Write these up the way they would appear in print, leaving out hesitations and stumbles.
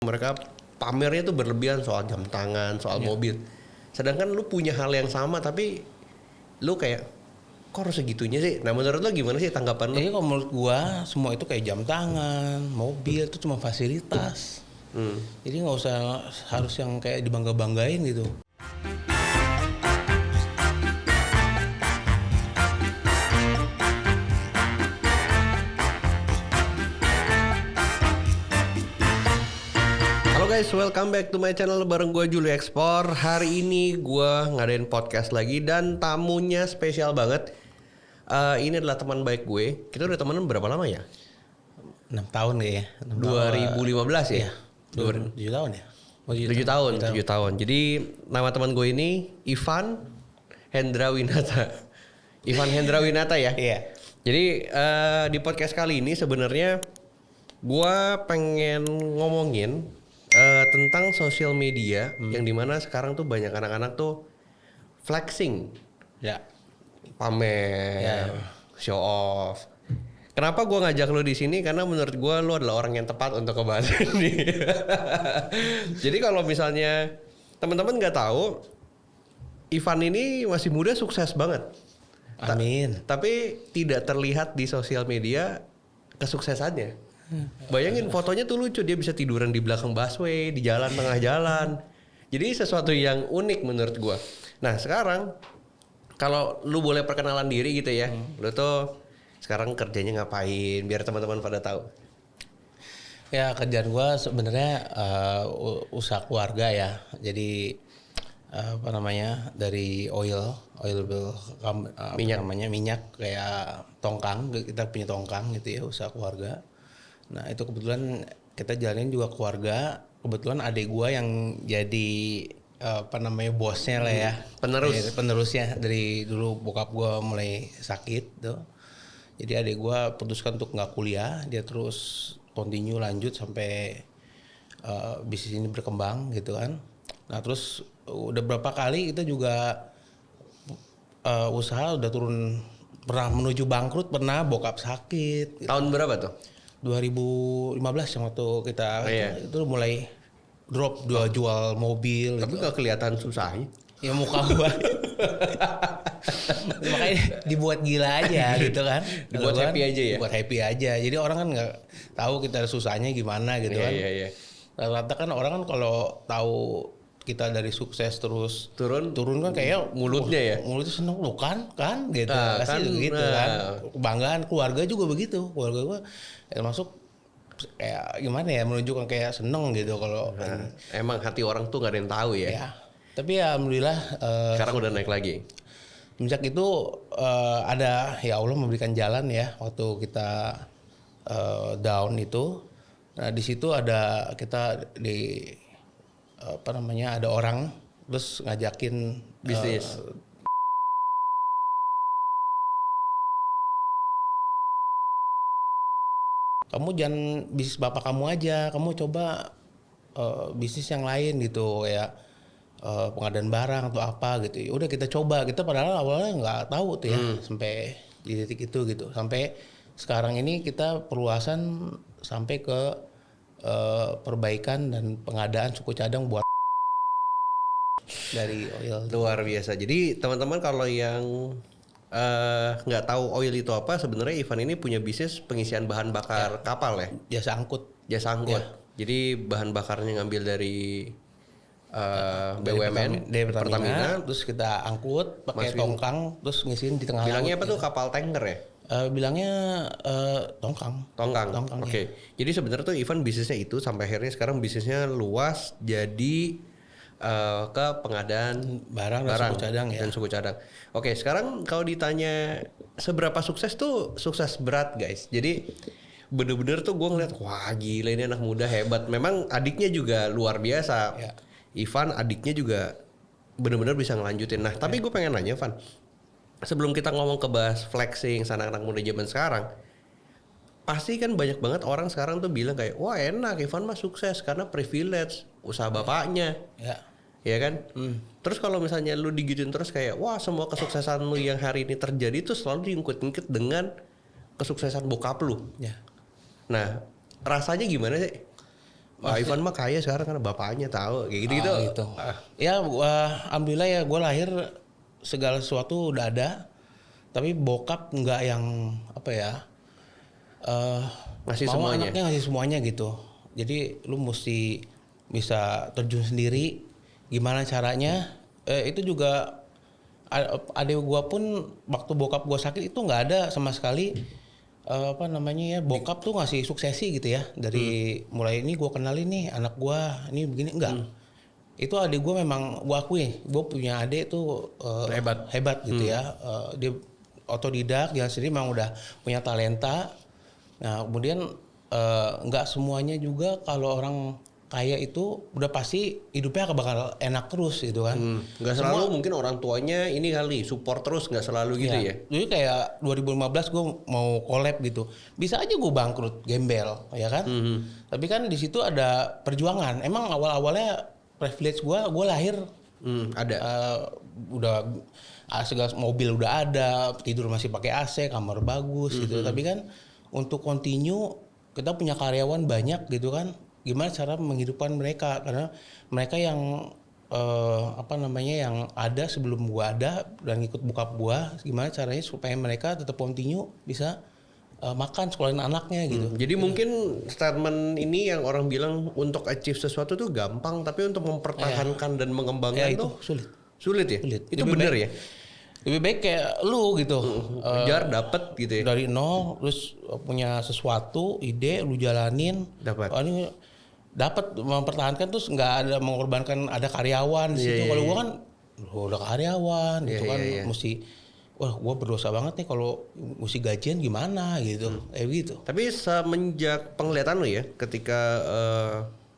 Mereka pamernya tuh berlebihan soal jam tangan, soal mobil. Sedangkan lu punya hal yang sama tapi lu kayak kok harus segitunya sih? Nah menurut lu gimana sih tanggapan lu? Jadi kalau menurut gua semua itu kayak jam tangan, mobil itu cuma fasilitas. Jadi nggak usah harus yang kayak dibangga-banggain gitu. Halo guys, welcome back to my channel bareng gue Juli Explore. Hari ini gue ngadain podcast lagi dan tamunya spesial banget. Ini adalah teman baik gue. Kita udah temenan berapa lama ya? 6 tahun ya. 2015 ya? 7 tahun ya? 7 tahun. Jadi nama teman gue ini Ivan Hendra Winata. Ivan Hendra Winata ya? Iya. Jadi di podcast kali ini sebenarnya gue pengen ngomongin tentang sosial media yang dimana sekarang tuh banyak anak-anak tuh flexing, Ya. pamer, show off. Kenapa gue ngajak lu di sini? Karena menurut gue lu adalah orang yang tepat untuk ngebahas ini. Jadi kalau misalnya teman-teman nggak tahu, Ivan ini masih muda, sukses banget. Amin. Tapi tidak terlihat di sosial media kesuksesannya. Bayangin fotonya tuh lucu, dia bisa tiduran di belakang busway, di jalan tengah jalan. Jadi sesuatu yang unik menurut gua. Nah sekarang kalau lu boleh perkenalan diri gitu ya, lu tuh sekarang kerjanya ngapain? Biar teman-teman pada tahu. Ya kerjaan gua sebenarnya usaha keluarga ya. Jadi apa namanya dari oil minyak kayak tongkang, kita punya tongkang gitu ya, usaha keluarga. Nah itu kebetulan kita jalanin juga keluarga. Kebetulan adik gua yang jadi bosnya lah ya, penerusnya dari dulu bokap gua mulai sakit tuh. Jadi adik gua putuskan untuk nggak kuliah, dia terus continue lanjut sampai bisnis ini berkembang gitu kan. Nah terus udah berapa kali kita juga usaha udah turun, pernah menuju bangkrut, pernah bokap sakit gitu. Tahun berapa tuh? 2015 yang waktu kita itu mulai drop, jual mobil. Tapi gak kelihatan susahnya. Ya muka gua. Makanya dibuat gila aja gitu kan. Dibuat happy aja ya? Buat happy aja. Jadi orang kan gak tahu kita susahnya gimana gitu kan. Iya. Rata-rata kan orang kan kalau tahu kita dari sukses terus turun kan kayak mulutnya ya. Mulutnya seneng loh kan gitu. Pasti gitu kan. Kebanggaan keluarga juga begitu. Keluarga gua termasuk kayak gimana ya, menunjukkan kayak seneng gitu kalau emang hati orang tuh nggak ada yang tahu ya. Ya. Tapi ya alhamdulillah sekarang udah naik lagi. Semenjak itu ada ya Allah memberikan jalan ya waktu kita down itu. Nah di situ ada kita di ada orang terus ngajakin bisnis. Kamu jangan bisnis bapak kamu aja, kamu coba bisnis yang lain gitu ya, pengadaan barang atau apa gitu. Udah kita coba, kita padahal awalnya nggak tahu tuh ya sampai di titik itu gitu. Sampai sekarang ini kita perluasan sampai ke perbaikan dan pengadaan suku cadang buat dari oil. Luar biasa. Jadi teman-teman kalau yang nggak tahu oil itu apa, sebenarnya Ivan ini punya bisnis pengisian bahan bakar kapal ya. Jasa angkut. Ya. Jadi bahan bakarnya ngambil dari BUMN, dari Pertamina, terus kita angkut pakai tongkang, terus ngisiin di tengah. Bilangnya laut, apa tuh kapal tanker ya? Bilangnya tongkang. Oke. Jadi sebenarnya tuh Ivan bisnisnya itu sampai akhirnya sekarang bisnisnya luas jadi ke pengadaan barang dan suku cadang. Oke, sekarang kalau ditanya seberapa sukses tuh, sukses berat guys. Jadi bener-bener tuh gue ngeliat wah gila ini anak muda hebat. Memang adiknya juga luar biasa. Ya. Ivan adiknya juga bener-bener bisa ngelanjutin. Nah tapi gue pengen nanya Van, sebelum kita ngomong ke bahas flexing anak-anak muda zaman sekarang, pasti kan banyak banget orang sekarang tuh bilang kayak wah enak Ivan mah sukses karena privilege usaha bapaknya. Ya kan? Terus kalau misalnya lu digituin terus kayak wah semua kesuksesan lu yang hari ini terjadi tuh selalu diungkit-ungkit dengan kesuksesan bokap lu. Ya. Nah rasanya gimana sih? Ivan mah kaya sekarang karena bapaknya tahu kayak gitu-gitu. Gitu. Ya alhamdulillah ya gue lahir segala sesuatu udah ada. Tapi bokap nggak yang apa ya ngasih mau semuanya. Anaknya ngasih semuanya gitu. Jadi lu mesti bisa terjun sendiri. Gimana caranya? Itu juga adik gue pun waktu bokap gue sakit itu nggak ada sama sekali bokap tuh ngasih suksesi gitu ya dari mulai ini gue kenalin nih anak gue ini begini enggak. Itu adik gue memang gue akui gue punya adik tuh hebat gitu ya. Dia otodidak jalan sendiri memang udah punya talenta. Nah kemudian nggak semuanya juga kalau orang kaya itu udah pasti hidupnya bakal enak terus gitu kan. Nggak selalu mungkin orang tuanya ini kali support terus nggak selalu gitu ya. Jadi kayak 2015 gue mau collab gitu. Bisa aja gue bangkrut, gembel ya kan. Tapi kan di situ ada perjuangan. Emang awal-awalnya privilege gue lahir ada. Udah segala mobil udah ada, tidur masih pakai AC, kamar bagus gitu. Tapi kan untuk continue kita punya karyawan banyak gitu kan. Gimana cara menghidupkan mereka karena mereka yang yang ada sebelum gua ada dan ikut bokap gua, gimana caranya supaya mereka tetap continue bisa makan sekolahin anaknya gitu. Jadi mungkin statement ini yang orang bilang untuk achieve sesuatu tuh gampang, tapi untuk mempertahankan dan mengembangkan itu tuh sulit ya. Sulit. Itu bener ya. Lebih baik kayak lu gitu. Kejar dapet gitu ya. Dari nol terus punya sesuatu ide lu jalanin dapat. Ini dapat mempertahankan terus nggak ada mengorbankan ada karyawan di situ. Kalau gua kan udah karyawan gitu kan mesti gua berdosa banget nih kalau mesti gajian gimana gitu. Gitu. Tapi semenjak penglihatan lu ya ketika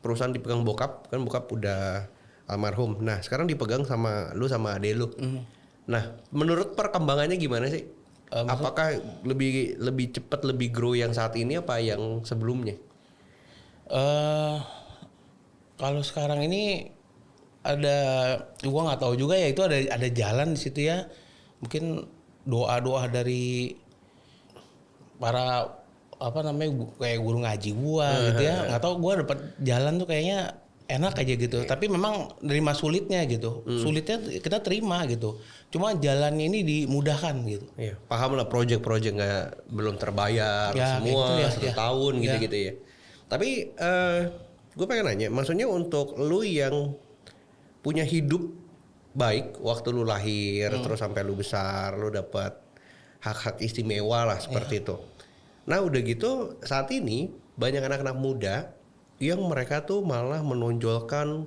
perusahaan dipegang bokap kan bokap udah almarhum. Nah, sekarang dipegang sama lu sama adek lu. Nah, menurut perkembangannya gimana sih? Apakah lebih cepat lebih grow yang saat ini apa yang sebelumnya? Kalau sekarang ini gua nggak tahu juga ya itu ada jalan di situ ya. Mungkin doa dari para kayak guru ngaji gua gitu ya. Nggak tahu gua dapat jalan tuh kayaknya enak aja gitu. Tapi memang nerima sulitnya gitu. Sulitnya kita terima gitu. Cuma jalannya ini dimudahkan gitu. Iya, paham lah project belum terbayar semua gitu 1 tahun gitu-gitu ya. Tapi gue pengen nanya, maksudnya untuk lu yang punya hidup baik waktu lu lahir terus sampai lu besar, lu dapat hak-hak istimewa lah seperti itu. Nah udah gitu saat ini banyak anak-anak muda yang mereka tuh malah menonjolkan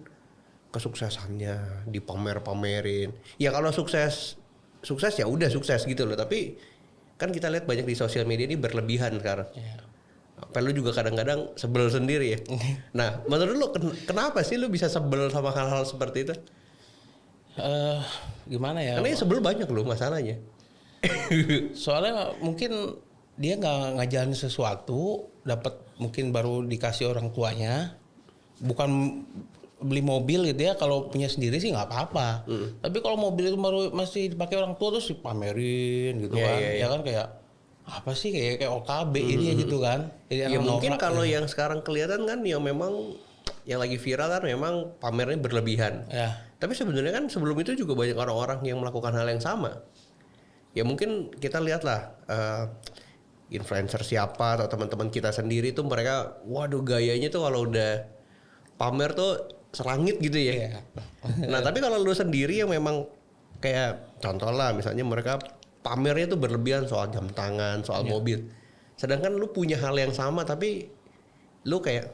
kesuksesannya, dipamer-pamerin. Ya kalau sukses ya udah sukses gitu loh. Tapi kan kita lihat banyak di sosial media ini berlebihan sekarang. Apa lu juga kadang-kadang sebel sendiri ya. Nah, menurut lu kenapa sih lu bisa sebel sama hal-hal seperti itu? Gimana ya? Karena sebel banyak loh masalahnya. Soalnya mungkin dia nggak ngajalanin sesuatu, dapat mungkin baru dikasih orang tuanya, bukan beli mobil gitu ya. Kalau punya sendiri sih nggak apa-apa. Tapi kalau mobil itu baru masih dipakai orang tua terus dipamerin gitu kan, ya kan kayak apa sih kayak OKB ini gitu kan. Ya mungkin kalau yang sekarang kelihatan kan yang memang yang lagi viral kan memang pamernya berlebihan. Tapi sebenarnya kan sebelum itu juga banyak orang-orang yang melakukan hal yang sama. Ya mungkin kita lihatlah influencer siapa atau teman-teman kita sendiri tuh mereka waduh gayanya tuh kalau udah pamer tuh selangit gitu ya. Nah tapi kalau lu sendiri yang memang kayak contoh lah misalnya mereka pamernya tuh berlebihan soal jam tangan, soal mobil. Sedangkan lu punya hal yang sama tapi lu kayak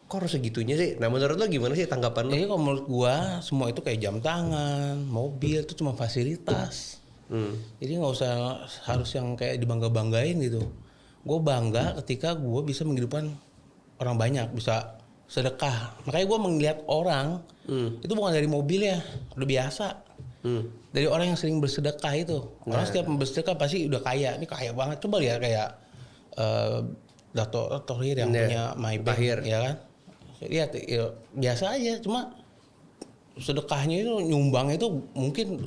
kok harus segitunya sih? Nah menurut lu gimana sih tanggapan lu? Jadi kalau menurut gua semua itu kayak jam tangan, mobil itu cuma fasilitas. Jadi nggak usah harus yang kayak dibangga-banggain gitu. Gue bangga ketika gue bisa menghidupkan orang banyak, bisa sedekah. Makanya gue melihat orang itu bukan dari mobilnya, udah biasa. Dari orang yang sering bersedekah itu. Orang setiap bersedekah pasti udah kaya. Ini kaya banget. Coba lihat kayak Dato' Thohir yang punya Maybach, ya kan? Lihat ya, biasa aja. Cuma sedekahnya itu nyumbang itu mungkin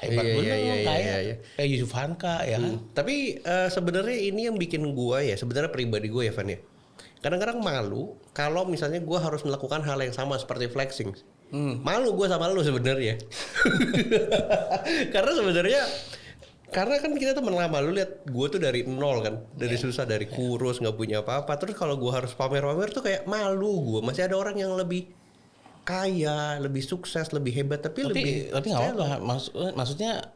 hebat bener kayak Yusuf Hamka ya kan. Tapi sebenarnya ini yang bikin gue ya sebenarnya pribadi gue ya Van ya. kadang-kadang malu kalau misalnya gue harus melakukan hal yang sama seperti flexing. Malu gue sama lu sebenarnya. Karena sebenarnya karena kan kita teman lama, lu lihat gue tuh dari nol kan, dari susah, dari kurus, nggak punya apa-apa. Terus kalau gue harus pamer-pamer tuh kayak malu gue. Masih ada orang yang lebih kaya, lebih sukses, lebih hebat, tapi lebih. Tapi nggak apa-apa. Maksudnya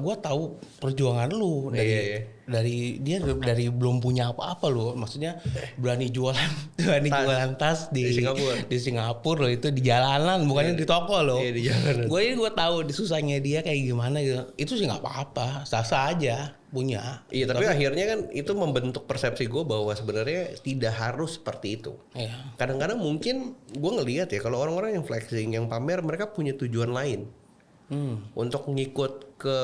gue tahu perjuangan lu dari dia dari belum punya apa-apa lu. Maksudnya berani jualan tas di Singapura loh, itu di jalanan, bukannya di toko loh. Di jalanan. Gue tahu susahnya dia kayak gimana gitu. Itu sih nggak apa-apa, sah-sah aja punya. Iya, tapi akhirnya kan itu membentuk persepsi gue bahwa sebenarnya tidak harus seperti itu. Iya. Kadang-kadang mungkin gue ngelihat ya, kalau orang-orang yang flexing, yang pamer, mereka punya tujuan lain. Untuk ngikut ke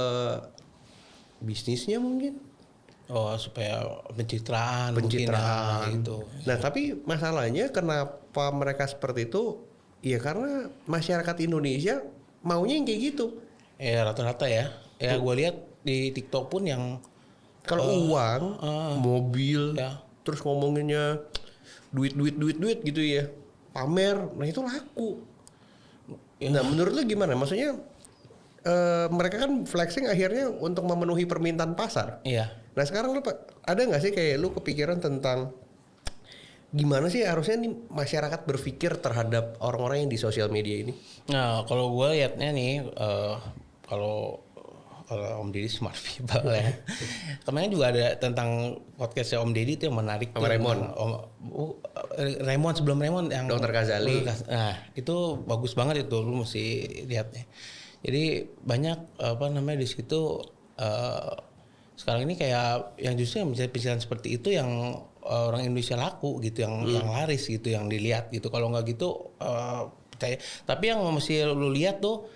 bisnisnya mungkin. Oh, supaya pencitraan gitu. Nah, tapi masalahnya kenapa mereka seperti itu? Ya karena masyarakat Indonesia maunya yang kayak gitu. Rata-rata ya. Ya gue lihat di TikTok pun yang kalau uang, mobil, terus ngomonginnya duit gitu ya. Pamer, nah itu laku. Nah, menurut lu gimana? Maksudnya mereka kan flexing akhirnya untuk memenuhi permintaan pasar. Iya. Nah sekarang lu ada nggak sih kayak lu kepikiran tentang gimana sih harusnya nih masyarakat berpikir terhadap orang-orang yang di sosial media ini? Nah kalau gue liatnya nih, kalau Om Deddy smart people ya. Kemarin juga ada tentang podcastnya Om Deddy itu yang menarik. Sama Raymond. Raymond sebelum Raymond yang Dr. Ghazali. Nah itu bagus banget itu, lu mesti lihatnya. Jadi banyak di situ sekarang ini kayak yang justru yang menjadi pikiran seperti itu yang orang Indonesia laku gitu, yang laris gitu, yang dilihat gitu. Kalau nggak gitu percaya. Tapi yang mesti lu lihat tuh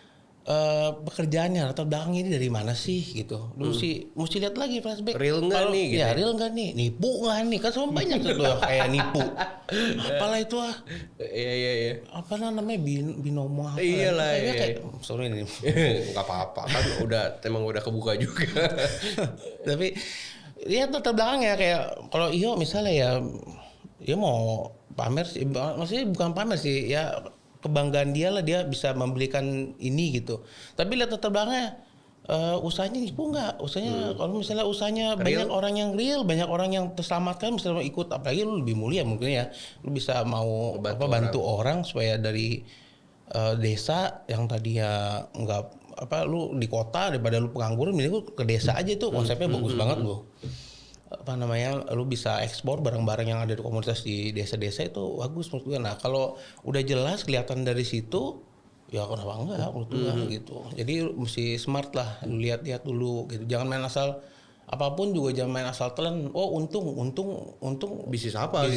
pekerjaannya atau belakangnya ini dari mana sih gitu. Lu mesti lihat lagi flashback. Real nggak nih? Gitu. Ya real nggak nih? Nipu nggak nih? Kan semua banyak tuh kayak nipu. Apalah itu Iya. Apa namanya binomo apa? Iyalah. Kayak, sorry nih. Nggak apa-apa kan emang udah kebuka juga. Tapi lihat latar belakangnya kayak kalau Iyo misalnya ya mau pamer sih, maksudnya bukan pamer sih ya. Kebanggaan dia lah, dia bisa membelikan ini gitu. Tapi lihat latar belakangnya, usahanya nipu nggak? Usahanya kalau misalnya usahanya real? Banyak orang yang real, banyak orang yang terselamatkan, misalnya ikut, apalagi lu lebih mulia mungkin ya, lu bisa mau bantu orang supaya dari desa yang tadinya nggak lu di kota daripada lu pengangguran, ini lu ke desa aja tuh konsepnya bagus banget lu. Lu bisa ekspor barang-barang yang ada di komunitas di desa-desa itu bagus menurut gue. Nah kalau udah jelas kelihatan dari situ ya kenapa enggak menurut gue gitu. Jadi mesti smart lah, lu lihat-lihat dulu gitu. Jangan main asal apapun juga, jangan main asal telan. Oh untung bisnis apa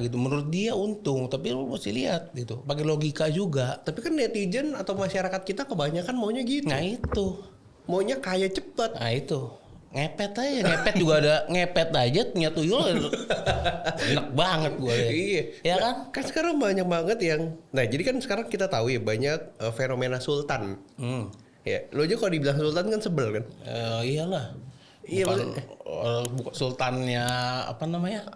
gitu. Menurut dia untung, tapi lu mesti lihat gitu. Pakai logika juga. Tapi kan netizen atau masyarakat kita kebanyakan maunya gitu. Nah itu. Maunya kaya cepat. Nah itu. Ngepet juga ada, ngepet aja punya tuyul enak banget gue ya. Iya ya kan sekarang banyak banget yang jadi kan sekarang kita tahu ya banyak fenomena sultan. Ya lo aja kalau dibilang sultan kan sebel kan. Iyalah. Iya bukan sultannya apa namanya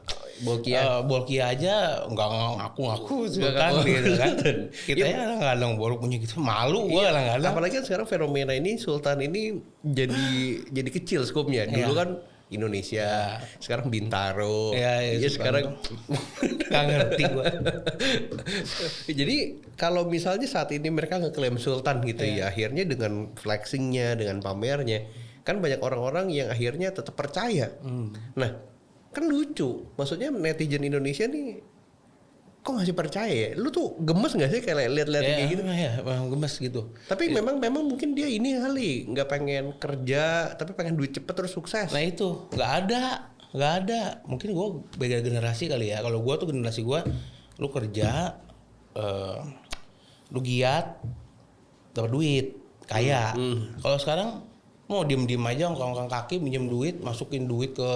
Bolkia aja nggak ngaku sultan gitu kan. Kita ya kadang baru punya gitu, malu gua kadang. Apalagi kan sekarang fenomena ini sultan ini jadi kecil skopnya. Dulu kan Indonesia, sekarang Bintaro. Iya sekarang nggak ngerti gua. Jadi kalau misalnya saat ini mereka ngeklaim sultan gitu ya, akhirnya dengan flexingnya, dengan pamernya, kan banyak orang-orang yang akhirnya tetap percaya. Nah kan lucu, maksudnya netizen Indonesia nih kok masih percaya ya? Lu tuh gemes nggak sih kayak lihat-lihat kayak gitu? Ya gemes gitu. Tapi memang mungkin dia ini kali nggak pengen kerja, tapi pengen duit cepet terus sukses. Nah itu nggak ada. Mungkin gue beda generasi kali ya. Kalau gue tuh generasi gue, lu kerja, lu giat, dapat duit, kaya. Kalau sekarang mau diem aja, ngongkong kaki, minjem duit, masukin duit ke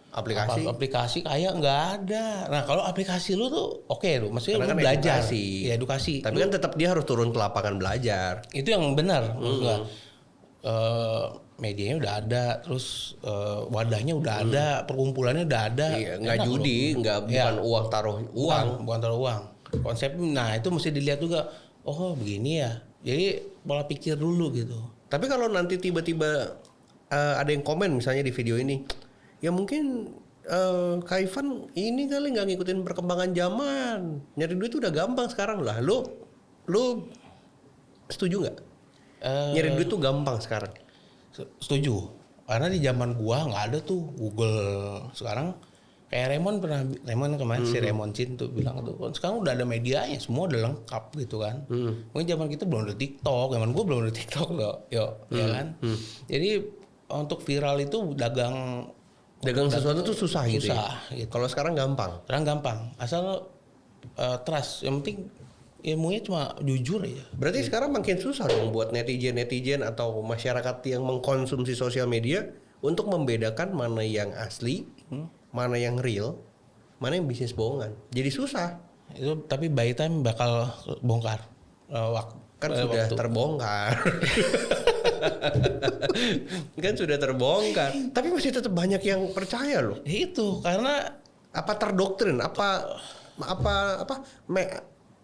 aplikasi kayak nggak ada. Nah kalau aplikasi lu tuh oke lu, maksudnya lu belajar, edukasi. Tapi kan tetap dia harus turun ke lapangan belajar. Itu yang benar, maksud gua. medianya udah ada, terus wadahnya udah ada, perkumpulannya udah ada. Iya, nggak judi, bukan uang taruh uang. Bukan taruh uang. Konsep, nah itu mesti dilihat juga. Oh begini ya. Jadi pola pikir dulu gitu. Tapi kalau nanti tiba-tiba ada yang komen misalnya di video ini, ya mungkin Kak Ivan ini kali nggak ngikutin perkembangan zaman, nyari duit udah gampang sekarang lah. Lu setuju nggak? Nyari duit tuh gampang sekarang. Setuju. Karena di zaman gua nggak ada tuh Google. Sekarang kayak Raymond kemarin si Raymond Chin tuh bilang tuh, sekarang udah ada medianya, semua udah lengkap gitu kan. Mungkin zaman kita belum ada TikTok, zaman gua belum ada TikTok loh, ya kan. Jadi untuk viral itu dagang sesuatu tuh susah gitu. Gitu. Kalau sekarang gampang. Sekarang gampang, asal trust. Yang penting ilmunya cuma jujur aja. Berarti sekarang makin susah dong buat netizen atau masyarakat yang mengkonsumsi sosial media untuk membedakan mana yang asli, mana yang real, mana yang bisnis bohongan. Jadi susah. Itu tapi by time bakal bongkar. Kan sudah terbongkar. Kan sudah terbongkar. Tapi masih tetap banyak yang percaya loh. Itu karena apa terdoktrin,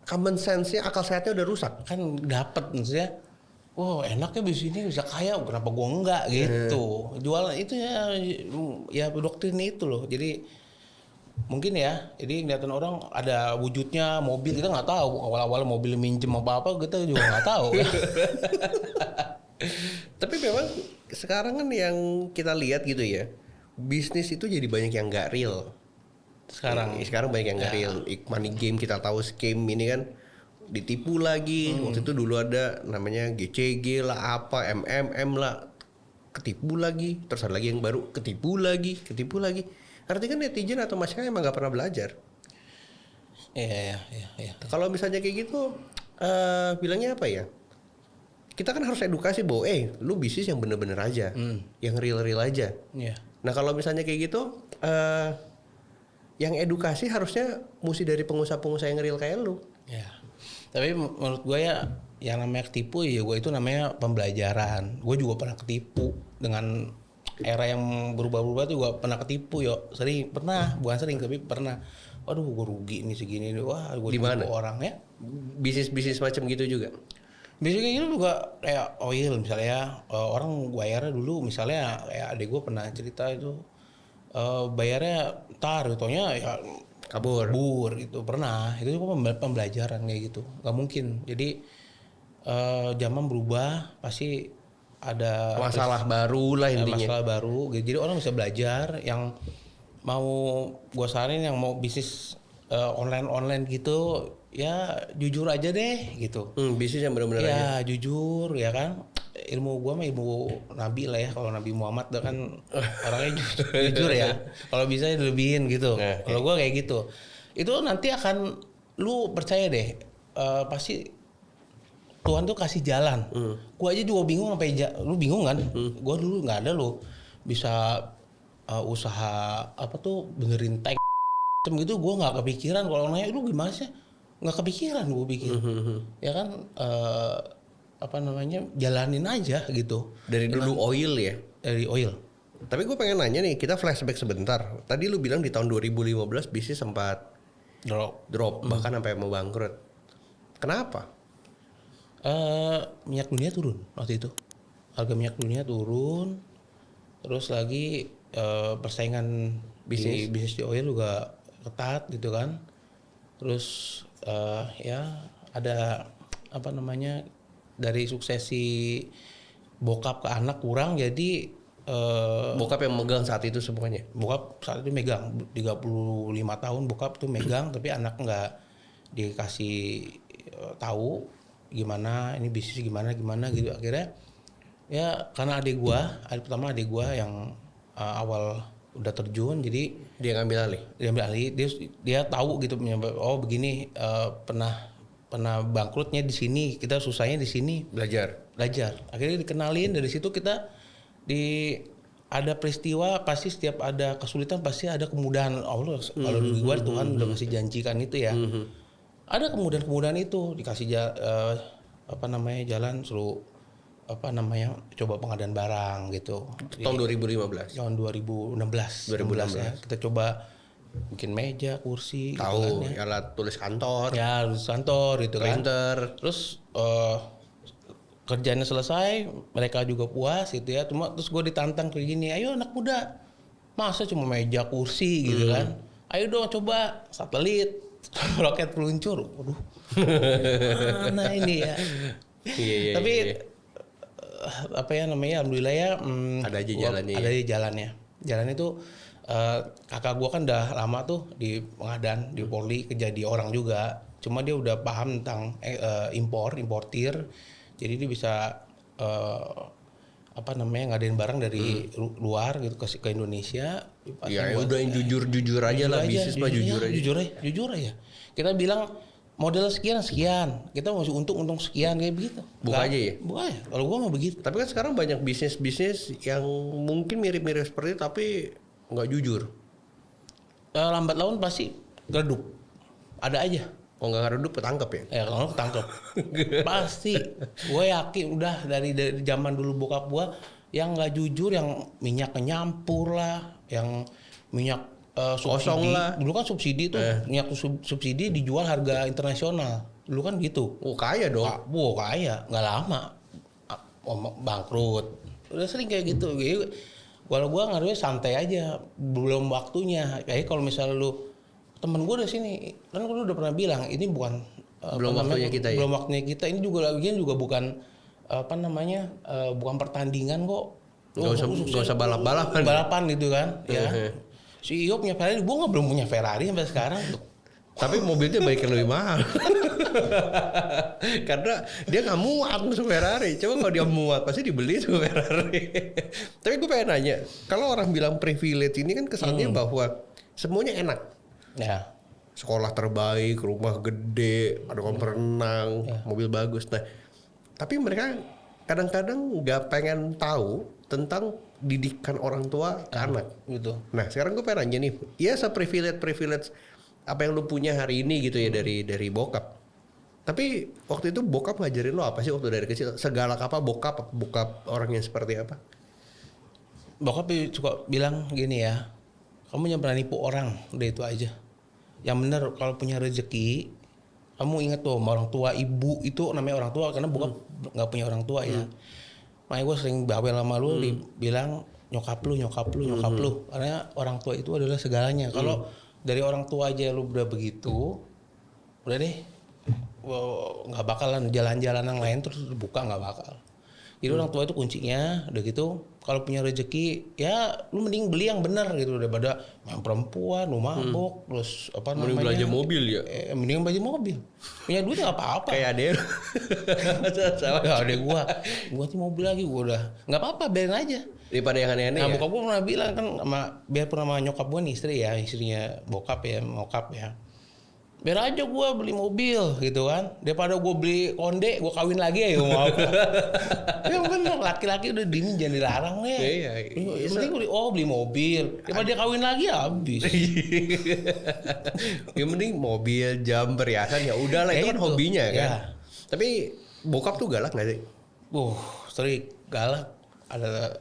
common sense-nya, akal sehatnya udah rusak. Kan dapat maksudnya, enaknya bisnis ini bisa kaya, kenapa gua enggak gitu. Jualan itu ya doktrin itu loh. Jadi mungkin ya, jadi kelihatan orang ada wujudnya mobil, kita nggak tahu awal-awal mobil minjem apa kita juga nggak tahu. Tapi memang sekarang kan yang kita lihat gitu ya, bisnis itu jadi banyak yang nggak real. Sekarang banyak yang nggak real. Money game kita tahu, scam ini kan ditipu lagi. Waktu itu dulu ada namanya GCG lah, apa MMM lah, ketipu lagi. Terus ada lagi yang baru ketipu lagi. Artinya kan netizen atau masyarakat emang nggak pernah belajar. Iya. Kalau misalnya kayak gitu, bilangnya apa ya? Kita kan harus edukasi bahwa lu bisnis yang bener-bener aja, yang real aja. Iya. Nah kalau misalnya kayak gitu, yang edukasi harusnya mesti dari pengusaha-pengusaha yang real kayak lu. Ya. Tapi menurut gue ya, yang namanya ketipu ya gue itu namanya pembelajaran. Gue juga pernah ketipu dengan era yang berubah-ubah tuh, gue pernah ketipu bukan sering tapi pernah. Waduh, gue rugi nih segini, wah gue ditipu orang ya. Bisnis macam gitu juga. Biasanya kayak gitu juga kayak oil misalnya, orang bayarnya dulu misalnya kayak adik gue pernah cerita itu bayarnya tonya ya kabur gitu, pernah. Itu juga pembelajaran kayak gitu, nggak mungkin. Jadi zaman berubah pasti ada masalah baru lah intinya. Masalah baru, jadi orang bisa belajar. Yang mau gue saranin yang mau bisnis online gitu ya jujur aja deh gitu. Bisnis yang benar-benar ya aja. Jujur ya kan. Ilmu gua mah ilmu Nabi lah ya. Kalau Nabi Muhammad dah kan orangnya jujur ya. Kalau bisa dilebihin gitu. Kalau gua kayak gitu. Itu nanti akan lu percaya deh. Pasti Tuhan tuh kasih jalan. Gua aja juga bingung sampai lu bingung kan? Gua dulu nggak ada lu bisa usaha apa tuh benerin tank gitu. Gua nggak kepikiran. Kalau nanya lu gimana sih? Nggak kepikiran gue bikin. Ya kan jalanin aja gitu. Dari dulu oil ya? Dari oil. Tapi gue pengen nanya nih, kita flashback sebentar. Tadi lu bilang di tahun 2015 bisnis sempat drop bahkan sampai mau bangkrut. Kenapa? Minyak dunia turun waktu itu. Harga minyak dunia turun. Terus lagi persaingan bisnis di oil juga ketat gitu kan. Terus ada dari suksesi bokap ke anak kurang, jadi bokap yang megang saat itu semuanya. Bokap saat itu megang 35 tahun bokap tuh megang, tapi anak nggak dikasih tahu gimana ini bisnis gimana gitu. Akhirnya ya karena adik gua yang awal udah terjun, jadi dia ngambil alih. Dia tahu gitu, begini, pernah bangkrutnya di sini, kita susahnya di sini, belajar. Akhirnya dikenalin, dari situ kita ada peristiwa, pasti setiap ada kesulitan pasti ada kemudahan Allah. Kalau di luar Tuhan udah ngasih janjikan itu ya. Ada kemudahan itu, dikasih jalan, suruh coba pengadaan barang gitu. Tahun 2015. Tahun 2016 ya. Kita coba bikin meja, kursi. Tahu, gitu kan, alat tulis kantor. Ya, tulis kantor gitu kan. Printer. Terus kerjanya selesai, mereka juga puas gitu ya. Terus gue ditantang kayak gini, ayo anak muda, masa cuma meja, kursi gitu kan. Ayo dong coba satelit, roket peluncur. Waduh, mana ini ya. Tapi alhamdulillah ya, ada aja jalannya. Ada aja jalannya. Jalannya tuh kakak gua kan udah lama tuh di pengadaan di Polri, jadi orang juga. Cuma dia udah paham tentang importir. Jadi dia bisa ngadain barang dari luar gitu ke Indonesia. Ya udah yang jujur aja lah, bisnis mah jujur aja. Kita bilang model sekian, kita masih untung sekian kayak begitu. Buka aja ya? Buka ya, kalau gua mah begitu. Tapi kan sekarang banyak bisnis yang mungkin mirip-mirip seperti itu tapi nggak jujur. Lambat laun pasti redup. Ada aja. Oh nggak redup ketangkep ya? Ya kalau ketangkep. Pasti. Gue yakin udah dari zaman dulu bokap gua yang nggak jujur, yang minyaknya nyampur lah, yang minyak subsidi lah. Dulu kan subsidi tuh minyak subsidi dijual harga internasional. Dulu kan gitu. Oh kaya dong. Kaya, nggak lama bangkrut. Udah sering kayak gitu. Kalau gua ngaruhnya santai aja, belum waktunya. Kayak kalau misalnya lu temen gua dari sini, kan lu udah pernah bilang ini bukan belum waktunya kita ya. Belum waktunya kita. Ini juga bukan bukan pertandingan kok. Gak usah balapan gitu kan. Ya. Si Iop punya Ferrari, gue belum punya Ferrari sampai sekarang. Tapi mobilnya baik lebih mahal. Karena dia nggak muat sama Ferrari. Coba kalau dia muat pasti dibeli tuh Ferrari. Tapi gue pengen nanya, kalau orang bilang privilege ini kan kesannya bahwa semuanya enak. Ya. Sekolah terbaik, rumah gede, ada kolam renang, mobil bagus. Nah, tapi mereka kadang-kadang nggak pengen tahu tentang didikan orang tua ke anak gitu. Nah sekarang gue pengen nanya nih, ya privilege apa yang lu punya hari ini gitu ya dari bokap. Tapi waktu itu bokap ngajarin lo apa sih waktu dari kecil? Segalak apa bokap orangnya seperti apa? Bokap suka bilang gini ya, kamu jangan pernah nipu orang, udah itu aja. Yang bener kalau punya rezeki, kamu ingat tuh orang tua, ibu itu namanya orang tua karena bokap nggak punya orang tua ya. Makanya gue sering bawel sama lu bilang nyokap lu karena orang tua itu adalah segalanya. Kalau dari orang tua aja lu udah begitu, udah deh nggak bakalan jalan-jalan yang lain terus buka, nggak bakal. Jadi orang tua itu kuncinya. Udah gitu kalau punya rezeki ya lu mending beli yang benar gitu daripada yang perempuan lu mabok terus mending belanja mobil ya. Mending belanja mobil. Punya duit nggak apa-apa. Kayak adek. Ya adek gua tuh mobil lagi gua udah nggak apa-apa, biarin aja. Daripada yang aneh-aneh. Nah, bokap gua pernah bilang kan biarpun sama nyokap gua nih istrinya bokap ya, mokap ya. Biar aja gue beli mobil gitu kan, daripada gue beli konde gue kawin lagi ya mau apa. Yang bener laki-laki udah dini jangan dilarang deh. Iya. Penting beli mobil, daripada dia kawin lagi habis. Yang penting mobil, jam, perhiasan ya udahlah itu kan hobinya kan. Ya. Tapi bokap tuh galak nggak sih? Sering galak. Ada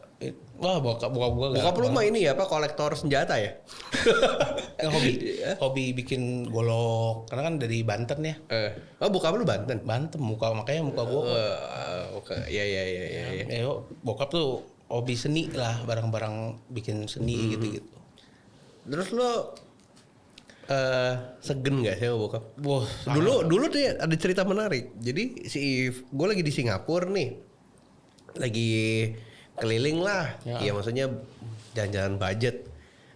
bokap gua. Bokap lu mah ini ya apa kolektor senjata ya? Hobi bikin golok. Karena kan dari Banten ya. Bokap lu Banten. Makanya muka gua. Oke. Iya. Bokap tuh hobi seni lah, barang-barang bikin seni gitu. Terus lu segen nggak sih sama bokap? Dulu tuh ya, ada cerita menarik. Jadi gue lagi di Singapura nih. Lagi keliling lah, ya maksudnya jalan-jalan budget.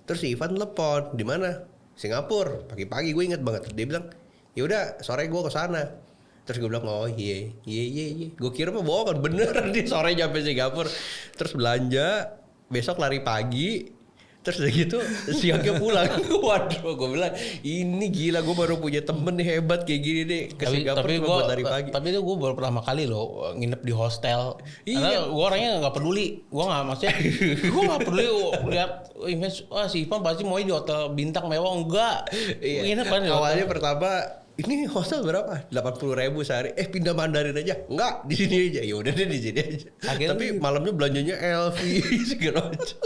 Terus si Ivan telepon, di mana? Singapura. Pagi-pagi gue inget banget. Dia bilang, ya udah sore gue ke sana. Terus gue bilang, oh iya. Gue kira mah bohong, bener dia sore nyampe Singapura. Terus belanja, besok lari pagi. Terus udah gitu siangnya pulang. Waduh, gue bilang ini gila, gue baru punya temen nih hebat kayak gini nih ke Singapura cuma buat lari pagi. Tapi itu gue baru pertama kali loh nginep di hostel. Karena gue orangnya nggak peduli. Gue nggak peduli lihat image. Si Ivan pasti mau di hotel bintang mewah enggak. Iya. Awalnya pertama ini hostel berapa? 80.000 sehari. Pindah Mandarin aja. Enggak, di sini aja. Ya udah deh di sini aja. Akhirnya tapi malamnya belanjanya LV segala macam.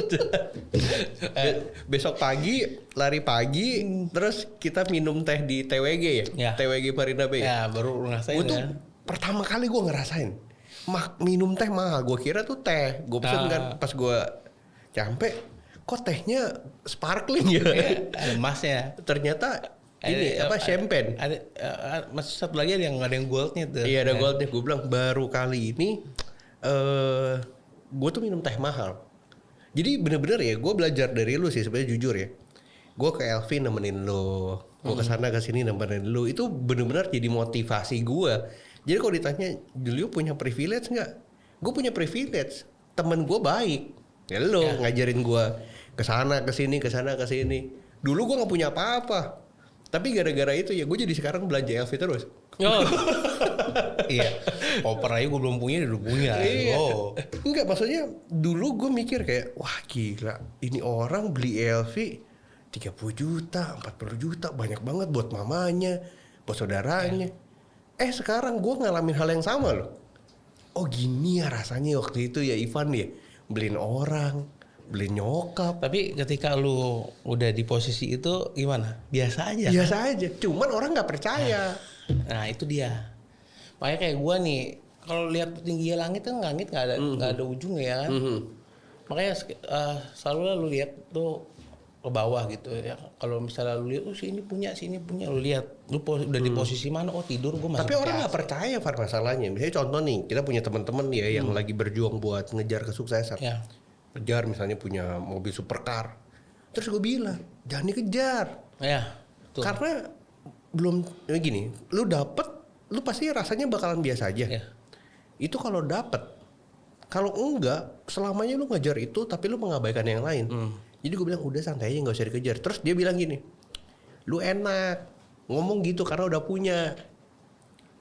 Besok pagi lari pagi, terus kita minum teh di TWG ya. TWG Marina Bay. Ya, baru ngerasain. Gue tuh pertama kali gue ngerasain. Minum teh mahal. Gue kira tuh teh. Gue pesen kan pas gue nyampe, kok tehnya sparkling ya? Ada emasnya. Ternyata ini champagne. Masih satu lagi ada yang goldnya tuh. Iya ada goldnya. Gue bilang baru kali ini gue tuh minum teh mahal. Jadi bener-bener ya gue belajar dari lu sih sebenarnya jujur ya. Gue ke LV nemenin lu, gue kesana kesini nemenin lu. Itu bener-bener jadi motivasi gue. Jadi kalau ditanya dulu punya privilege nggak? Gue punya privilege. Temen gue baik. Ya lu ngajarin gue kesana kesini. Dulu gue nggak punya apa-apa. Tapi gara-gara itu ya gue jadi sekarang belanja LV terus. Iya. Koper aja gue belum punya, udah punya. Iya. Enggak, maksudnya dulu gue mikir kayak, wah gila, ini orang beli LV 30 juta, 40 juta, banyak banget buat mamanya, buat saudaranya. Sekarang gue ngalamin hal yang sama loh. Oh gini ya rasanya waktu itu ya Ivan ya, beliin orang, beli nyokap. Tapi ketika lu udah di posisi itu gimana? Biasa aja. Biasa aja. Cuman orang nggak percaya. Nah itu dia. Makanya kayak gua nih, kalau lihat tinggi langit kan langit nggak ada ujungnya ya kan. Makanya selalu lu lihat tuh ke bawah gitu ya. Kalau misalnya lu lihat, sini punya, lu lihat, lu udah di posisi mana? Oh tidur gua masih. Tapi orang nggak percaya Far masalahnya. Misalnya contoh nih, kita punya teman-teman ya yang lagi berjuang buat ngejar kesuksesan. Ya. Kejar misalnya punya mobil supercar, terus gue bilang jangan dikejar betul. Karena belum gini, lu pasti rasanya bakalan biasa aja itu kalau dapet. Kalau enggak selamanya lu ngejar itu tapi lu mengabaikan yang lain. Jadi gue bilang udah santai aja, nggak usah dikejar. Terus dia bilang gini, lu enak ngomong gitu karena udah punya,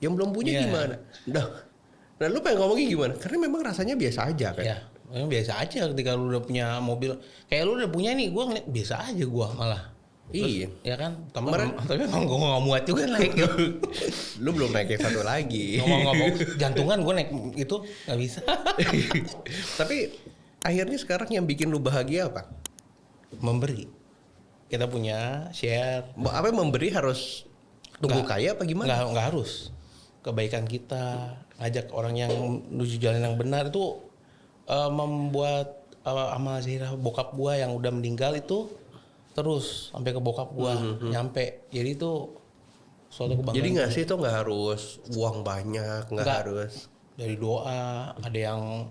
yang belum punya gimana? Nah lu pengen ngomongnya gimana? Karena memang rasanya biasa aja kan. Biasa aja ketika lu udah punya mobil. Kayak lu udah punya nih, gue ngeliat biasa aja gue malah. Iya. Ya kan? Tapi emang gue gak muat juga naik. Lu belum naik yang satu lagi. Ngomong-ngomong jantungan gue naik itu gak bisa. Tapi akhirnya sekarang yang bikin lu bahagia apa? Memberi. Kita punya share. Apa memberi harus tunggu kaya apa gimana? Gak harus. Kebaikan kita, ngajak orang yang menuju jalan yang benar itu membuat amal zahirah bokap gua yang udah meninggal itu terus sampai ke bokap gua nyampe. Jadi itu suatu kebanggaan. Jadi nggak sih itu nggak harus uang banyak, nggak harus dari doa. Ada yang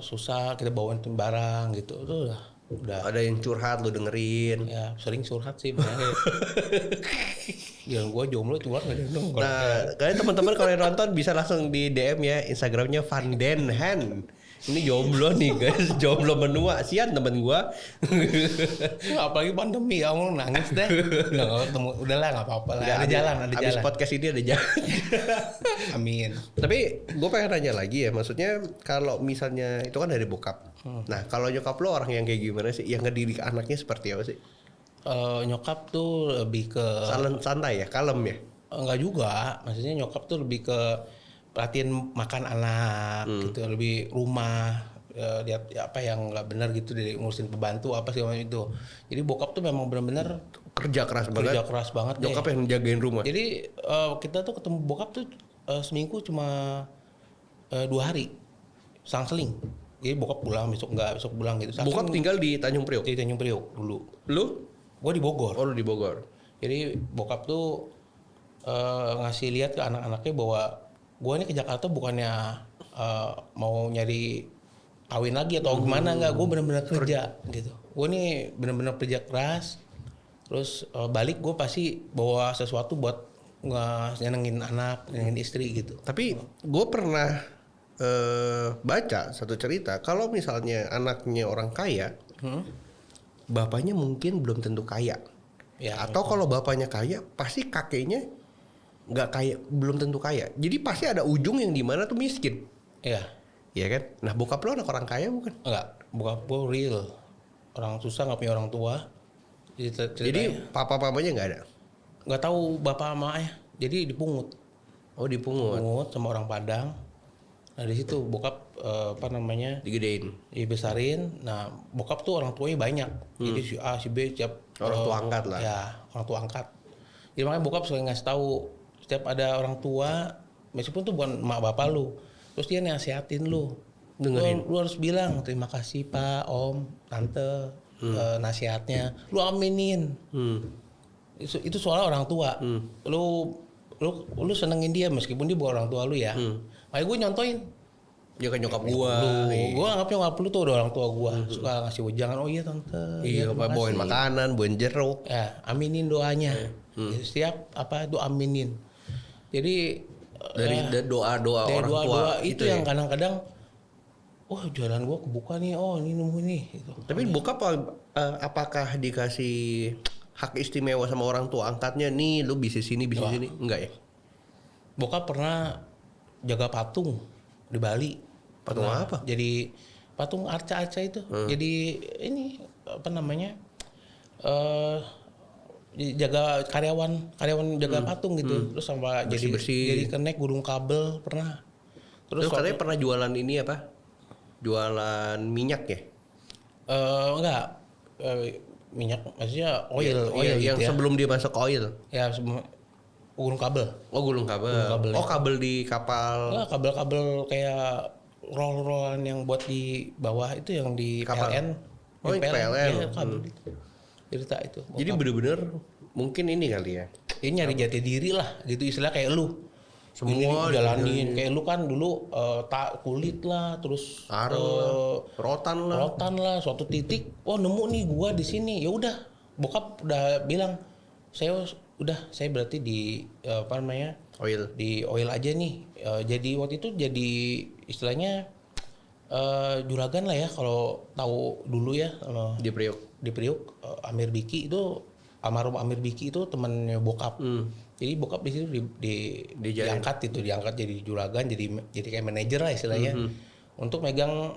susah kita bawain barang gitu itu udah. Ada yang curhat lu dengerin. Ya sering curhat sih bener. Yang gue jomblo curhat nggak ada. Nah kalian teman-teman kalau yang nonton bisa langsung di DM ya Instagramnya Van Den Han. Ini jomblo nih guys, jomblo menua. Sian temen gue. Apalagi pandemi ya, mau nangis deh. Udahlah nggak apa-apa lah. Ada jalan. Abis podcast ini ada jalan. Amin. Tapi gue pengen nanya lagi ya, maksudnya kalau misalnya itu kan dari bokap. Nah kalau nyokap lo orang yang kayak gimana sih? Yang ngedidik anaknya seperti apa sih? Nyokap tuh lebih ke santai ya, kalem ya? Enggak juga, maksudnya nyokap tuh lebih ke perhatiin makan anak gitu, lebih rumah, lihat apa yang nggak benar gitu dari ngurusin pembantu apa sih itu. Jadi bokap tuh memang benar-benar kerja keras banget. Nyokap yang jagain rumah. Jadi kita tuh ketemu bokap tuh seminggu cuma 2 hari, selang-seling. Jadi bokap pulang besok pulang gitu. Bokap tinggal di Tanjung Priok. Di Tanjung Priok dulu. Lu? Gue di Bogor. Oh lu di Bogor. Jadi bokap tuh ngasih lihat ke anak-anaknya bahwa gue ini ke Jakarta bukannya mau nyari kawin lagi atau gimana, enggak. Gue benar-benar kerja gitu. Gue ini benar-benar kerja keras. Terus balik gue pasti bawa sesuatu buat nyenengin anak, nyenengin istri gitu. Tapi gue pernah baca satu cerita kalau misalnya anaknya orang kaya, bapaknya mungkin belum tentu kaya. Ya, atau kalau bapaknya kaya, pasti kakeknya nggak kaya, belum tentu kaya. Jadi pasti ada ujung yang dimana tuh miskin. Iya. Iya kan? Nah bokap lo anak orang kaya bukan? Enggak, bokap gue real. Orang susah nggak punya orang tua. Jadi papa-papanya nggak ada? nggak tahu bapak sama ayah, jadi dipungut. Oh dipungut. Dipungut sama orang Padang. Nah di situ bokap digedein, dibesarin. Nah bokap tuh orang tuanya banyak, jadi si A si B siap orang tua angkat lah. Ya orang tua angkat. Jadi makanya bokap sering ngasih tahu setiap ada orang tua, meskipun tuh bukan emak bapak lu, terus dia nasihatin lu. Lu harus bilang terima kasih Pak, Om, Tante, nasihatnya. Lu aminin. Itu soal orang tua. Lu senengin dia meskipun dia bukan orang tua lu ya. Makanya gue nyontoin. Ya kan nyokap gua. Gue anggap nyokap lu tuh udah orang tua gua. Suka ngasih wejangan, oh iya Tante. Iya, bawain makanan, bawain jeruk. Ya, aminin doanya. Setiap apa itu aminin. Jadi dari doa-doa orang tua itu yang kadang-kadang jalan gua kebuka nih, ini nemu nih gitu. Tapi bokap apakah dikasih hak istimewa sama orang tua angkatnya nih, lu bisnis ini enggak ya? Bokap pernah jaga patung di Bali. Patung apa? Jadi patung arca-arca itu. Jadi ini apa namanya? Jaga karyawan jaga patung gitu. Terus sama jadi kenek gunung kabel pernah. Terus katanya pernah jualan ini apa? Jualan minyak ya? Enggak. Minyak maksudnya oil yang gitu ya. Sebelum dia masuk oil. Ya, gulung kabel. Oh, gulung kabel. Oh, kabel di kapal. Enggak, kabel-kabel kayak roll-rollan yang buat di bawah itu yang di kapal. PLN. Oh, PLN. Iya, kabel itu. Cerita itu. Jadi bener-bener mungkin ini kali ya. Ini nyari jati diri lah gitu, istilah kayak lu. Semua jalanin kayak lu kan dulu kulit lah, terus rotan lah. Suatu titik, nemu nih gua di sini. Ya udah, bokap udah bilang, saya berarti di oil. Di oil aja nih. Jadi waktu itu jadi istilahnya juragan lah ya, kalau tahu dulu ya. Di Priuk, Amir Biki itu, almarhum Amir Biki itu temannya bokap. Jadi bokap di situ diangkat jadi juragan, jadi kayak manajer lah istilahnya, untuk megang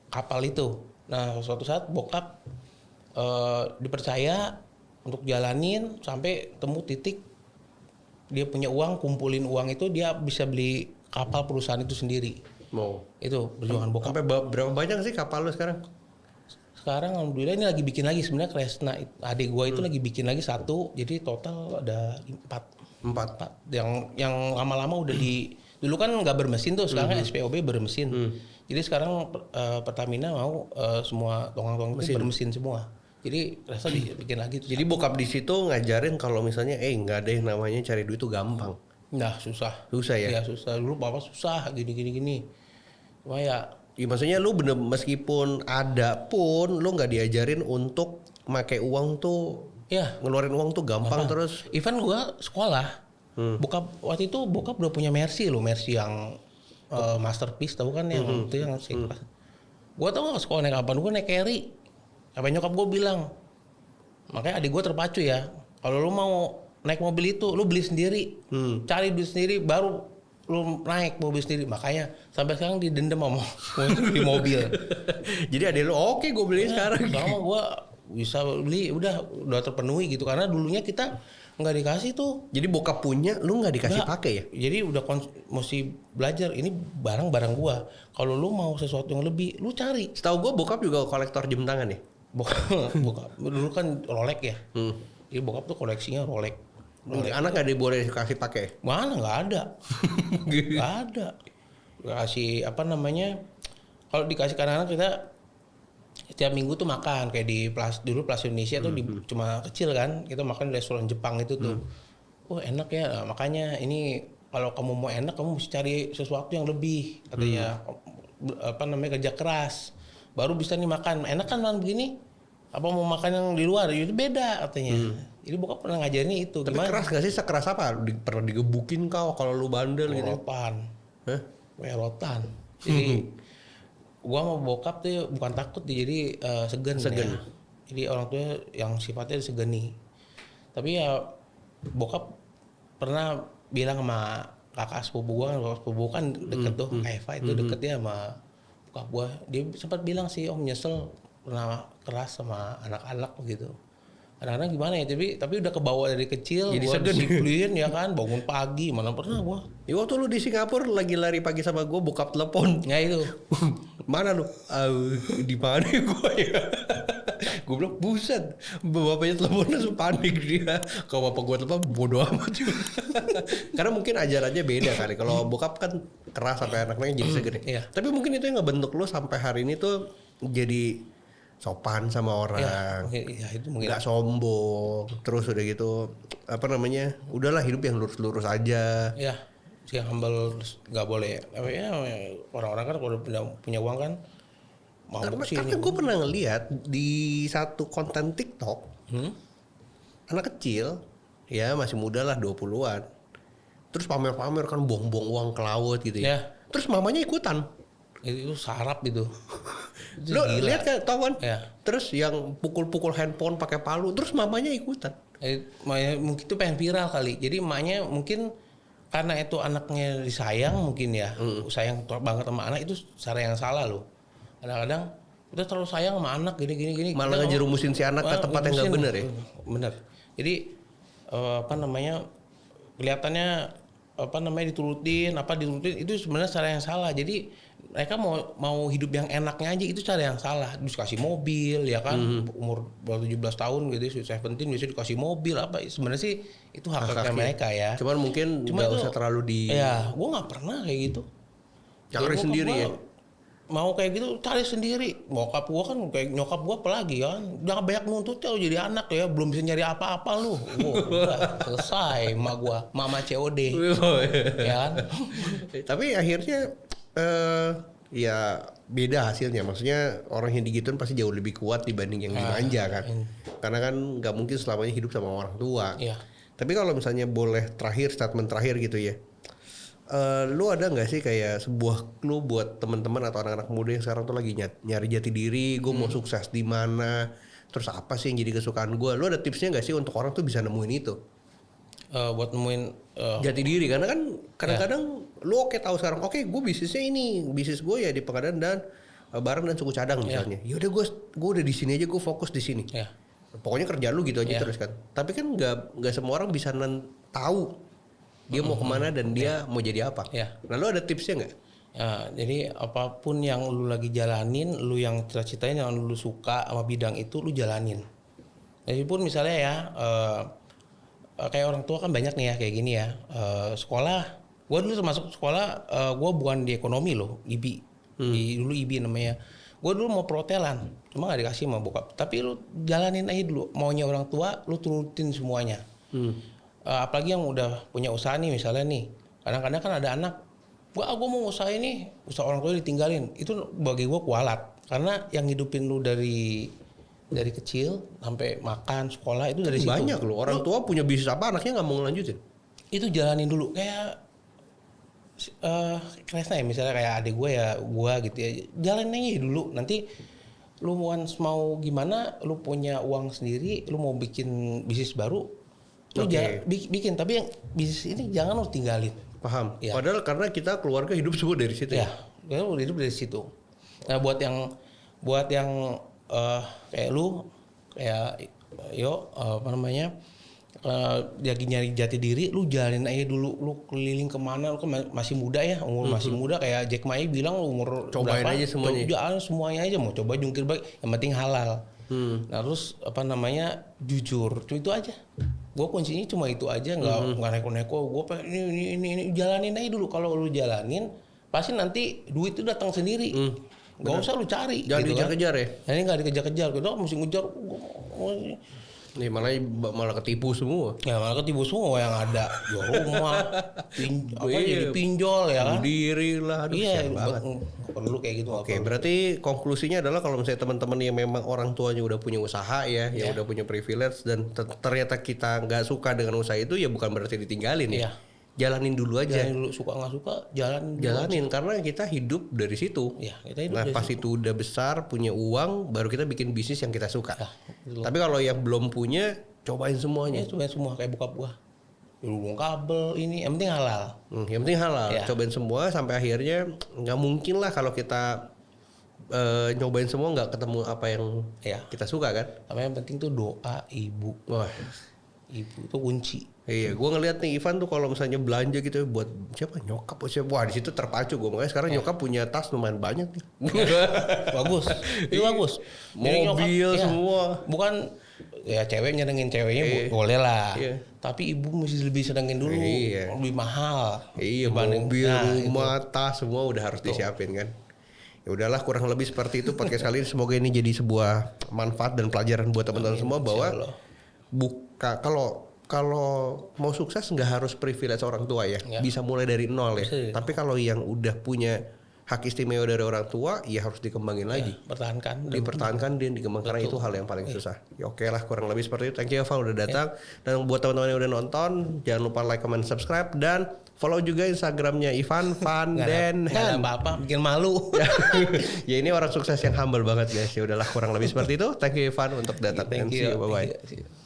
kapal itu. Nah suatu saat bokap dipercaya untuk jalanin sampai temu titik dia punya uang, kumpulin uang itu dia bisa beli kapal perusahaan itu sendiri. Itu perjuangan bokap. Sampai berapa banyak sih kapal lu sekarang? Sekarang alhamdulillah ini lagi bikin lagi, sebenarnya Kresna adik gua itu lagi bikin lagi 1, jadi total ada 4. Yang lama-lama udah dulu kan nggak bermesin tuh, sekarang SPOB bermesin. Jadi sekarang Pertamina mau semua tongkang-tongkang itu bermesin semua. Jadi Kresna bikin lagi tuh. Jadi bokap di situ ngajarin kalau misalnya nggak ada yang namanya cari duit itu gampang. Nah susah ya. Iya susah, dulu bapak susah gini. Cuma ya maksudnya lu bener meskipun ada pun lu nggak diajarin untuk pakai uang tuh, ngeluarin uang tuh gampang. Terus even gua sekolah, bokap waktu itu udah punya Mercy yang masterpiece, tahu kan yang itu yang sih. Gua tahu nggak sekolah naik apaan, gua naik carry. Apa nyokap gua bilang, makanya adik gua terpacu ya, kalau lu mau naik mobil itu lu beli sendiri, cari duit sendiri baru lu naik mobil sendiri. Makanya sampai sekarang didendam sama beli mobil. Jadi ada lu oke gue beli sekarang. Sama gue bisa beli udah terpenuhi gitu, karena dulunya kita nggak dikasih tuh. Jadi bokap punya lu nggak dikasih pakai ya? Jadi udah mesti belajar, ini barang gue. Kalau lu mau sesuatu yang lebih lu cari. Setahu gue bokap juga kolektor jam tangan ya? Bokap dulu kan Rolex ya. Jadi bokap tuh koleksinya Rolex. Anak gak boleh dikasih pakai? Mana nggak ada. Nggak ada. Kasih kalau dikasih ke anak kita setiap minggu tuh makan kayak di dulu Plaza Indonesia tuh cuma kecil kan, kita makan di restoran Jepang itu tuh. Enak ya. Nah, makanya ini kalau kamu mau enak kamu mesti cari sesuatu yang lebih, katanya. Kerja keras baru bisa nih makan. Enak kan begini? Apa mau makan yang di luar itu beda katanya. Jadi bokap pernah ngajarin itu. Tapi keras gak sih? Sekeras apa? Pernah digebukin kau kalau lu bandel gitu? Werotan. Jadi gua sama bokap tuh bukan takut, jadi segen. Ya. Jadi orang tua yang sifatnya disegeni. Tapi ya bokap pernah bilang sama kakak sepupu gua kan deket tuh, Eva itu deketnya sama bokap gua. Dia sempat bilang sih, Om nyesel pernah keras sama anak-anak gitu. kadang-kadang gimana ya, tapi udah kebawa dari kecil, jadi gua segan disiplin ya kan, bangun pagi, mana pernah gua. Ya waktu lu di Singapura lagi lari pagi sama gue bokap telepon. Ya itu. Mana lu? Di mana gue ya? Gue bilang buset, bapaknya telepon langsung panik dia. Kalau bapak gue telepon bodo amat juga. Karena mungkin ajarannya beda kali. Kalau bokap kan keras sampai anaknya jadi seger. Iya. Tapi mungkin itu yang ngebentuk lu sampai hari ini tuh jadi sopan sama orang. Ya itu mungkin. Nggak sombong. Terus udah gitu apa namanya? Udahlah hidup yang lurus-lurus aja. Ya. Yang humble nggak boleh. Ya, orang-orang kan kalau punya uang kan mau karena gue pernah ngeliat di satu konten TikTok anak kecil ya masih muda lah 20-an terus pamer-pamer kan buang-buang uang ke laut gitu ya. Terus mamanya ikutan. Itu sarap itu. Lo lihat kan tau kan? Ya. Terus yang pukul-pukul handphone pakai palu terus mamanya ikutan. Mungkin itu pengen viral kali. Jadi emaknya mungkin karena itu anaknya disayang mungkin ya, sayang banget sama anak, itu cara yang salah loh. Kadang-kadang kita terlalu sayang sama anak gini. Malah ngejerumusin si anak ke tempat yang nggak bener ya. Bener. Jadi kelihatannya diturutin itu sebenarnya cara yang salah. Jadi mereka mau hidup yang enaknya aja, itu cara yang salah. Terus kasih mobil ya kan, umur baru 17 tahun gitu, 17 biasanya dikasih mobil apa. Sebenarnya sih itu hak-haknya mereka ya. Cuman mungkin nggak usah terlalu di. Ya, gue nggak pernah kayak gitu. Cari sendiri ya. Mau kayak gitu cari sendiri. Bokap gue kan kayak nyokap gue apalagi kan, jangan banyak nuntut ya jadi anak ya, belum bisa nyari apa-apa lu. Udah selesai emak gue, mama COD. Ya kan. Tapi akhirnya ya beda hasilnya. Maksudnya orang yang digituin pasti jauh lebih kuat dibanding yang dimanja kan. Karena kan nggak mungkin selamanya hidup sama orang tua. Iya. Tapi kalau misalnya boleh statement terakhir gitu ya. Lu ada nggak sih kayak sebuah clue buat teman-teman atau anak-anak muda yang sekarang tuh lagi nyari jati diri, gue mau sukses di mana, terus apa sih yang jadi kesukaan gue? Lu ada tipsnya nggak sih untuk orang tuh bisa nemuin itu? Buat nemuin jati diri, karena kan kadang-kadang lu tahu sekarang gue bisnisnya ini, bisnis gue ya di Pengadaan dan barang dan suku cadang misalnya. Ya udah gue udah di sini aja, gue fokus di sini. Pokoknya kerja lu gitu aja terus kan. Tapi kan nggak semua orang bisa tahu dia mau kemana dan dia mau jadi apa. Nah lu ada tipsnya nggak? Ya, jadi apapun yang lu lagi jalanin, lu yang cita-citain, yang lu suka sama bidang itu, lu jalanin. Jadi pun misalnya ya kayak orang tua kan banyak nih ya kayak gini ya, sekolah, gue dulu termasuk sekolah, gue bukan di ekonomi loh, IB, dulu IB namanya. Gue dulu mau perhotelan, cuma gak dikasih sama bokap. Tapi lu jalanin aja dulu, maunya orang tua, lu turutin semuanya. Apalagi yang udah punya usaha nih misalnya nih, kadang-kadang kan ada anak, gue mau usaha ini, usaha orang tua ditinggalin, itu bagi gue kualat. Karena yang hidupin lu dari kecil sampai makan sekolah itu dari situ. Banyak loh orang tua punya bisnis apa anaknya nggak mau ngelanjutin. Itu jalanin dulu kayak Kresna ya, misalnya kayak adik gue ya, gue gitu ya, jalanin aja dulu. Nanti lu once mau gimana, lu punya uang sendiri, lu mau bikin bisnis baru, lu bikin. Tapi yang bisnis ini jangan lu tinggalin. Paham. Ya. Padahal karena kita keluarga hidup semua dari situ. Ya, hidup dari situ. Nah buat yang kayak lu, kayak lagi nyari jati diri, lu jalanin aja dulu, lu keliling kemana, lu kan masih muda ya, umur masih muda, kayak Jack Ma bilang lu umur cobain berapa, aja semuanya. Jalan semuanya aja, mau coba jungkir balik, yang penting halal. Nah terus jujur, cuma itu aja. Gue kuncinya cuma itu aja, nggak neko-neko. Gue pengen ini jalanin aja dulu. Kalau lu jalanin, pasti nanti duit itu datang sendiri. Gak usah lu cari. Jangan gitu dikejar-kejar ya. Nah, ini nggak dikejar-kejar, kita mesti ngejar. Nih malah ketipu semua. Ya malah ketipu semua yang ada, jual rumah, jadi pinjol ya kan. Diri lah, iya banget. Perlu kayak gitu. Oke, berarti konklusinya adalah kalau misalnya teman-teman yang memang orang tuanya udah punya usaha ya, yang udah punya privilege dan ternyata kita nggak suka dengan usaha itu, ya bukan berarti ditinggalin ya. Jalanin dulu aja. Jalanin dulu, suka nggak suka, jalanin karena kita hidup dari situ. Ya, kita hidup nah dari pas situ. Itu udah besar, punya uang, baru kita bikin bisnis yang kita suka. Tapi kalau yang belum punya, cobain semuanya. Cobain semua kayak bokap gua. Hubung kabel ini, yang penting halal. Yang penting halal. Cobain semua sampai akhirnya nggak mungkin lah kalau kita nyobain semua nggak ketemu apa yang kita suka kan. Tapi yang penting tuh doa ibu. Wah, ibu tuh kunci. Iya, gue ngeliat nih Ivan tuh kalau misalnya belanja gitu buat siapa, nyokap atau siapa, wah di situ terpacu gue. Makanya sekarang nyokap punya tas lumayan banyak nih. Bagus, itu bagus. Mobil nyokap, semua. Bukan ya cewek nyenengin ceweknya boleh lah. Tapi ibu mesti lebih senengin dulu, lebih mahal. Iya, mobil, rumah, tas semua udah harus disiapin kan. Ya udahlah, kurang lebih seperti itu podcast kali ini. Semoga ini jadi sebuah manfaat dan pelajaran buat teman-teman semua bahwa kalau mau sukses nggak harus privilege orang tua ya. Bisa mulai dari nol ya. Tapi kalau yang udah punya hak istimewa dari orang tua, ya harus dikembangin lagi. Dipertahankan dan dikembangkan, karena itu hal yang paling susah. Ya oke lah, kurang lebih seperti itu. Thank you Eva udah datang. Dan buat teman-teman yang udah nonton, jangan lupa like, comment, subscribe, dan follow juga Instagramnya Ivan Van Den. Nggak ada apa-apa, bikin malu. Ya ini orang sukses yang humble banget guys. Ya udahlah, kurang lebih seperti itu. Thank you Ivan untuk datang. Thank you. Bye bye.